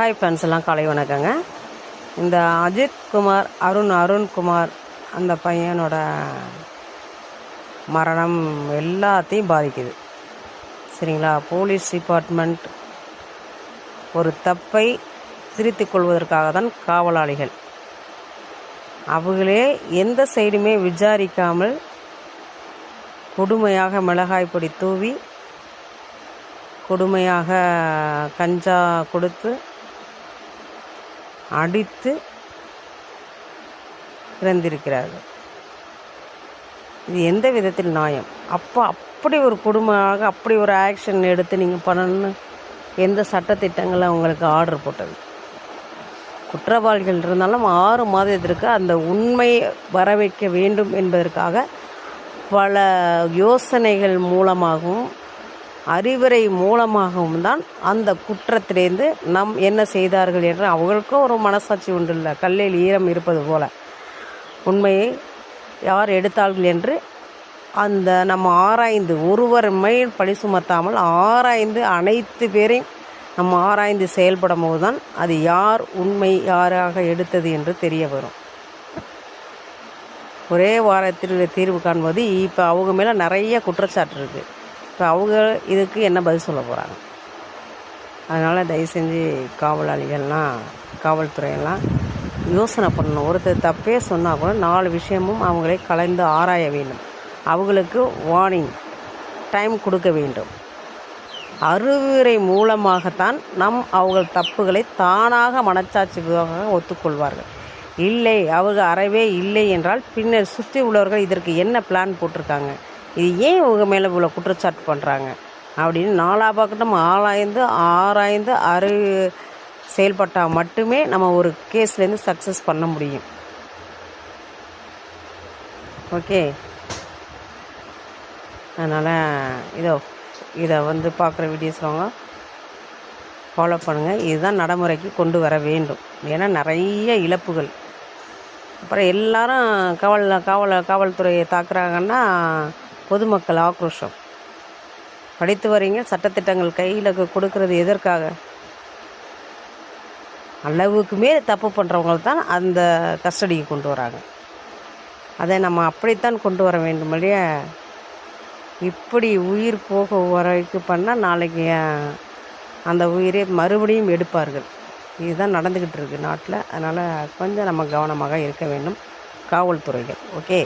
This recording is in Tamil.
ஹாய் ஃப்ரெண்ட்ஸ் எல்லாம் காலை வணக்கங்க. இந்த அஜித்குமார் அருண்குமார் அந்த பையனோட மரணம் எல்லாத்தையும் பாதிக்குது. சரிங்களா? போலீஸ் டிபார்ட்மெண்ட் ஒரு தப்பை திருத்திக் கொள்வதற்காக தான் காவலாளிகள். அவங்களே எந்த சைடுமே விசாரிக்காமல் கொடுமையாக மிளகாய் பொடி தூவி கொடுமையாக கஞ்சா கொடுத்து அடித்து இறந்திருக்கிறார்கள். இது எந்த விதத்தில் நியாயம்? அப்படி ஒரு கொடுமையாக அப்படி ஒரு ஆக்ஷன் எடுத்து நீங்கள் பண்ணணும்னு எந்த சட்டத்திட்டங்களை உங்களுக்கு ஆர்டர் போட்டது? குற்றவாளிகள் இருந்தாலும் 6 மாதத்திற்கு அந்த உண்மை வர வைக்க வேண்டும் என்பதற்காக பல யோசனைகள் மூலமாகவும் அறிவுரை மூலமாகவும் தான் அந்த குற்றத்திலேருந்து என்ன செய்தார்கள் என்று அவங்களுக்கும் ஒரு மனசாட்சி உண்டு. இல்லை, கல்லில் ஈரம் இருப்பது போல் உண்மையை யார் எடுத்தார்கள் என்று அந்த நம்ம ஆராய்ந்து ஒருவர் மேல் பழி சுமத்தாமல் ஆராய்ந்து அனைத்து பேரையும் நம்ம ஆராய்ந்து செயல்படும் போது தான் அது யார் உண்மை யாராக எடுத்தது என்று தெரிய வரும். ஒரே வாரத்தில் தீர்வு காண்பது. இப்போ அவங்க மேலே நிறைய குற்றச்சாட்டு இருக்குது. இப்போ அவங்க இதுக்கு என்ன பதில் சொல்ல போகிறாங்க? அதனால் தயவு செஞ்சு காவல்துறையெல்லாம் யோசனை பண்ணணும். ஒருத்தர் தப்பே சொன்னால் கூட 4 விஷயமும் அவங்களை கலந்து ஆராய வேண்டும். அவங்களுக்கு வார்னிங் டைம் கொடுக்க வேண்டும். அறிவுரை மூலமாகத்தான் அவர்கள் தப்புகளை தானாக மனச்சாட்சியாக ஒத்துக்கொள்வார்கள். இல்லை, அவங்க அறவே இல்லை என்றால் பின்னர் சுற்றி உள்ளவர்கள் இதற்கு என்ன பிளான் போட்டிருக்காங்க, இது ஏன் இவங்க மேலே இவ்வளோ குற்றச்சாட்டு பண்ணுறாங்க அப்படின்னு 4 பக்கட்டும் ஆராய்ந்து செயல்பட்டால் மட்டுமே நம்ம ஒரு கேஸ்லேருந்து சக்ஸஸ் பண்ண முடியும். ஓகே, அதனால் இதை பார்க்குற வீடியோஸ்வங்க ஃபாலோ பண்ணுங்கள். இதுதான் நடைமுறைக்கு கொண்டு வர வேண்டும். ஏன்னா நிறைய இழப்புகள். அப்புறம் எல்லாரும் காவல்துறையை தாக்குறாங்கன்னா பொதுமக்கள் ஆக்ரோஷம். படித்து வரீங்க, சட்டத்திட்டங்கள் கையில் கொடுக்கறது எதற்காக? அளவுக்கு மேலே தப்பு பண்ணுறவங்க தான் அந்த கஸ்டடிக்கு கொண்டு வராங்க. அதை நம்ம அப்படித்தான் கொண்டு வர வேண்டும். இல்லையா? இப்படி உயிர் போக வரைக்கும் பண்ணால் நாளைக்கு அந்த உயிரை மறுபடியும் எடுப்பார்கள். இதுதான் நடந்துக்கிட்டு இருக்குது நாட்டில். அதனால் கொஞ்சம் நம்ம கவனமாக இருக்க வேண்டும் காவல்துறைகள். ஓகே.